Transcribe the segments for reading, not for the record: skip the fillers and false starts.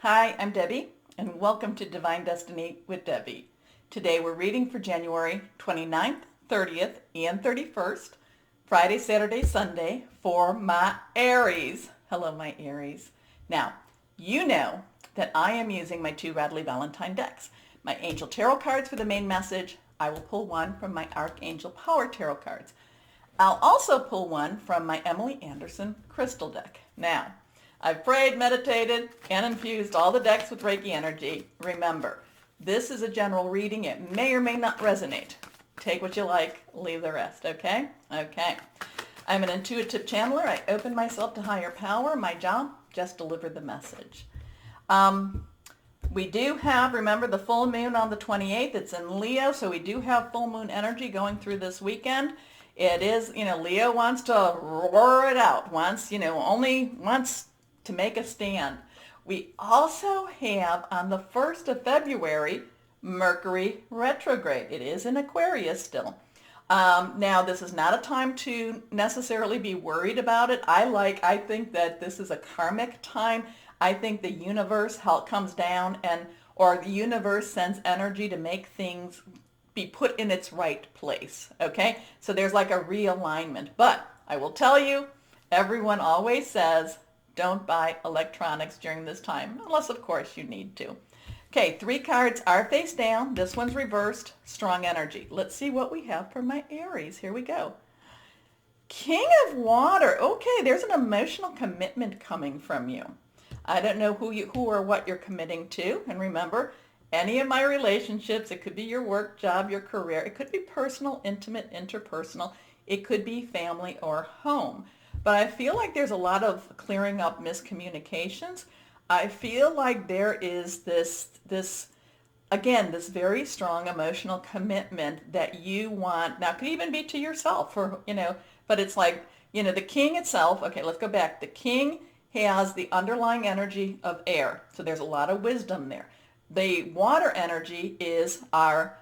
Hi, I'm Debbie, and welcome to Divine Destiny with Debbie. Today we're reading for January 29th, 30th, and 31st, Friday, Saturday, Sunday, for my Aries. Hello, my Aries. Now, you know that I am using my two Radley Valentine decks. My Angel Tarot cards for the main message. I will pull one from my Archangel Power Tarot cards. I'll also pull one from my Emily Anderson Crystal deck. Now, I've prayed, meditated, and infused all the decks with Reiki energy. Remember, this is a general reading. It may or may not resonate. Take what you like, leave the rest, okay? Okay. I'm an intuitive channeler. I open myself to higher power. My job, just deliver the message. We do have, remember, the full moon on the 28th. It's in Leo, so we do have full moon energy going through this weekend. It is, Leo wants to roar it out, only wants to make a stand. We also have on the 1st of February, Mercury retrograde. It is in Aquarius still. Now, this is not a time to necessarily be worried about it. I think that this is a karmic time. I think the universe comes down or the universe sends energy to make things be put in its right place, okay? So there's like a realignment. But I will tell you, everyone always says, don't buy electronics during this time, unless of course you need to. Okay, 3 cards are face down. This one's reversed, strong energy. Let's see what we have for my Aries. Here we go. King of Water. Okay, there's an emotional commitment coming from you. I don't know who or what you're committing to. And remember, any of my relationships, it could be your work, job, your career. It could be personal, intimate, interpersonal. It could be family or home. But I feel like there's a lot of clearing up miscommunications. I feel like there is this very strong emotional commitment that you want. Now, it could even be to yourself, but it's like, the king itself. Okay, let's go back. The king has the underlying energy of air. So there's a lot of wisdom there. The water energy is our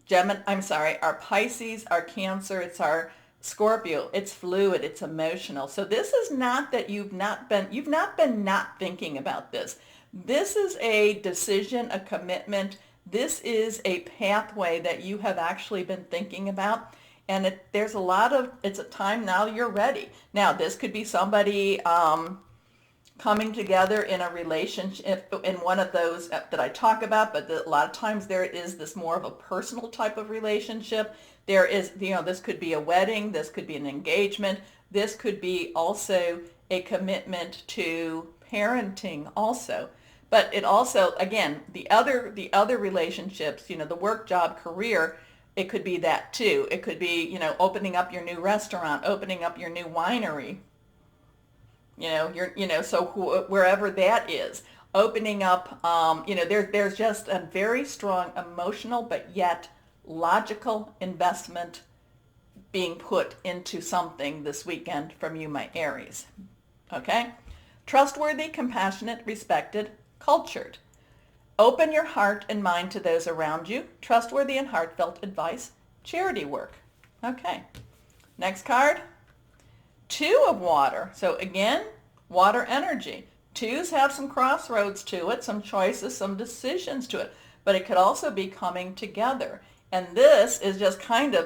our Pisces, our Cancer, it's our Scorpio. It's fluid, it's emotional. So this is not that you've not been not thinking about this. This is a decision, a commitment. This is a pathway that you have actually been thinking about. And it's a time now you're ready. Now, this could be somebody coming together in a relationship, in one of those that I talk about, but a lot of times there is this more of a personal type of relationship. There is, this could be a wedding, this could be an engagement, this could be also a commitment to parenting also. But it also, again, the other relationships, the work, job, career, it could be that too. It could be, opening up your new restaurant, opening up your new winery, wherever that is, opening up, there's just a very strong emotional but yet logical investment being put into something this weekend from you, my Aries. Okay? Trustworthy, compassionate, respected, cultured. Open your heart and mind to those around you. Trustworthy and heartfelt advice. Charity work. Okay. Next card. 2 of water. So again, water energy. 2s have some crossroads to it, some choices, some decisions to it. But it could also be coming together. And this is just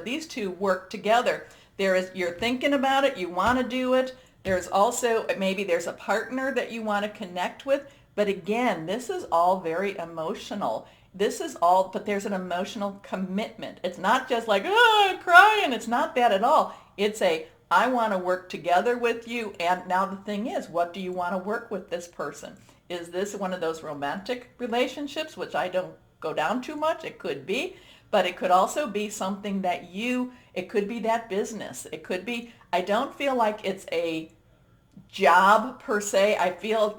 these 2 work together. You're thinking about it, you want to do it. There's also, maybe there's a partner that you want to connect with. But again, this is all very emotional. But there's an emotional commitment. It's not just like, crying. It's not that at all. It's I want to work together with you. And now the thing is, what do you want to work with this person? Is this one of those romantic relationships, which I don't go down too much? It could be. But it could also be something that it could be that business. It could be, I don't feel like it's a job per se. I feel,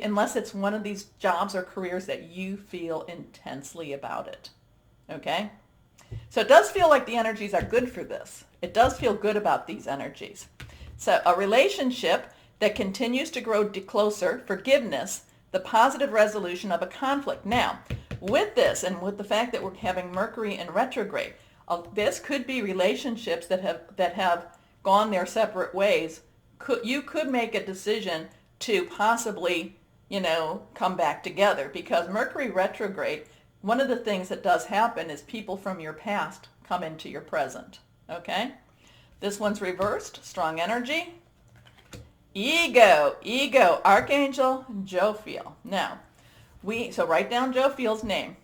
unless it's one of these jobs or careers that you feel intensely about it. Okay? So it does feel like the energies are good for this. It does feel good about these energies. So a relationship that continues to grow closer, forgiveness, the positive resolution of a conflict. Now, with this and with the fact that we're having Mercury in retrograde, this could be relationships that have gone their separate ways. You could make a decision to possibly come back together. Because Mercury retrograde, one of the things that does happen is people from your past come into your present. Okay? This one's reversed, strong energy. Ego, Archangel Jophiel. Now, so write down Jophiel's name.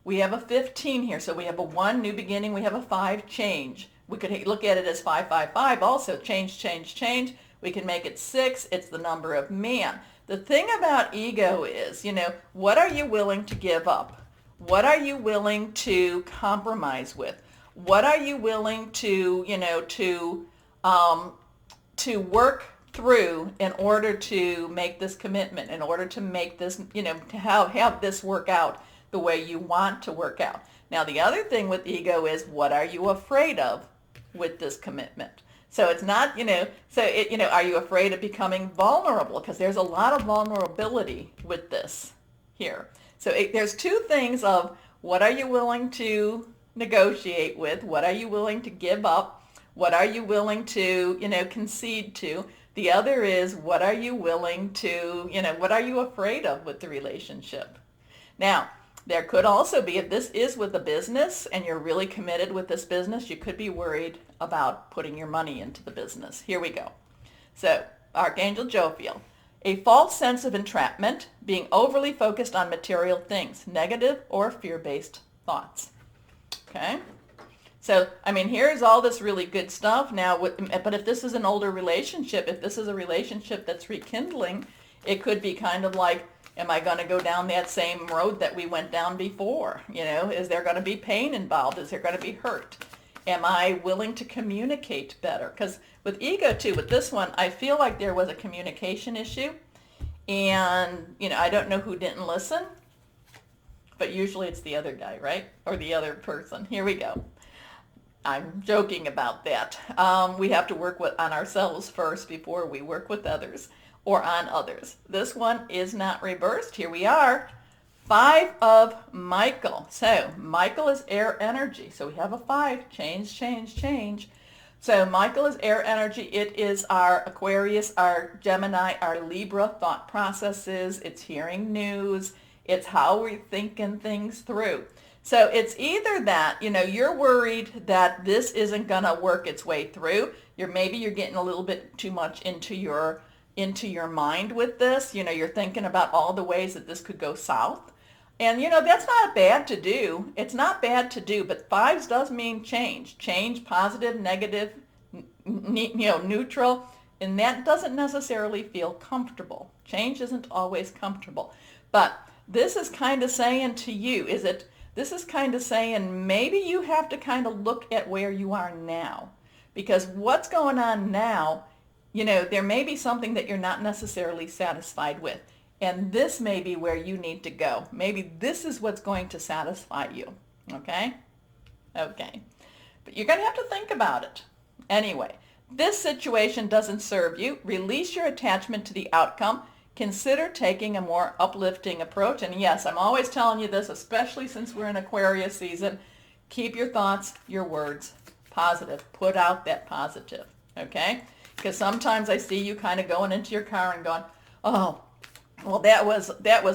We have a 15 here, so we have a 1, new beginning. We have a 5, change. We could look at it as 555 also, change, change, change. We can make it 6, it's the number of man. The thing about ego is, what are you willing to give up? What are you willing to compromise with? What are you willing to, to work through in order to make this commitment, in order to make this, to have this work out the way you want to work out. Now, the other thing with ego is, what are you afraid of with this commitment? So it's not, are you afraid of becoming vulnerable? Because there's a lot of vulnerability with this here. So there's two things of, what are you willing to negotiate with? What are you willing to give up? What are you willing to, concede to? The other is, what are you willing to, what are you afraid of with the relationship? Now, there could also be, if this is with a business and you're really committed with this business, you could be worried about putting your money into the business. Here we go. So, Archangel Jophiel. A false sense of entrapment, being overly focused on material things, negative or fear-based thoughts. Okay? So, here's all this really good stuff. Now, but if this is an older relationship, if this is a relationship that's rekindling, it could be kind of like, am I going to go down that same road that we went down before? Is there going to be pain involved? Is there going to be hurt? Am I willing to communicate better? Because with ego too, with this one, I feel like there was a communication issue. And, I don't know who didn't listen, but usually it's the other guy, right? Or the other person. Here we go. I'm joking about that. We have to work on ourselves first before we work with others or on others. This one is not reversed. Here we are. 5 of Michael. So Michael is air energy. So we have a 5. Change, change, change. So Michael is air energy. It is our Aquarius, our Gemini, our Libra thought processes. It's hearing news. It's how we're thinking things through. So it's either that, you're worried that this isn't going to work its way through. Maybe you're getting a little bit too much into your mind with this. You're thinking about all the ways that this could go south. And, that's not bad to do. It's not bad to do, but 5s does mean change. Change, positive, negative, neutral. And that doesn't necessarily feel comfortable. Change isn't always comfortable. But this is kind of saying to you, this is kind of saying maybe you have to kind of look at where you are now. Because what's going on now, there may be something that you're not necessarily satisfied with. And this may be where you need to go. Maybe this is what's going to satisfy you. Okay? Okay. But you're going to have to think about it. Anyway, this situation doesn't serve you. Release your attachment to the outcome. Consider taking a more uplifting approach. And yes, I'm always telling you this, especially since we're in Aquarius season. Keep your thoughts, your words positive. Put out that positive. Okay? Because sometimes I see you kind of going into your car and going, oh, well, that was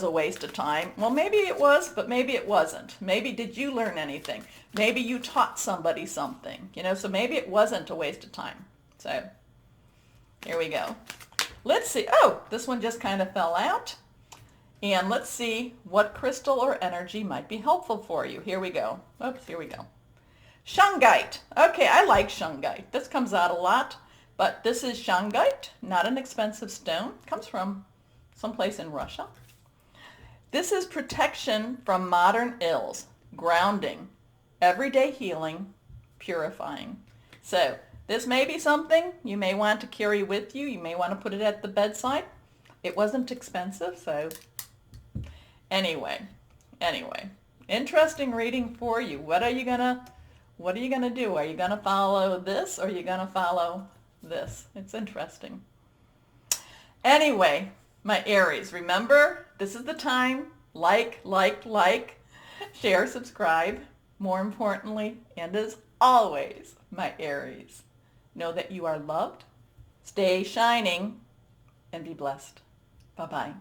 a waste of time. Well, maybe it was, but maybe it wasn't. Maybe did you learn anything? Maybe you taught somebody something, so maybe it wasn't a waste of time. So here we go. Let's see. Oh, this one just kind of fell out. And let's see what crystal or energy might be helpful for you. Here we go. Oops, here we go. Shungite. Okay, I like shungite. This comes out a lot, but this is shungite, not an expensive stone. It comes from someplace in Russia. This is protection from modern ills, grounding, everyday healing, purifying. So this may be something you may want to carry with you. You may want to put it at the bedside. It wasn't expensive, so anyway, interesting reading for you. What are you gonna do? Are you gonna follow this or are you gonna follow this? It's interesting. Anyway, my Aries, remember, this is the time. Like, share, subscribe. More importantly, and as always, my Aries, know that you are loved, stay shining, and be blessed. Bye-bye.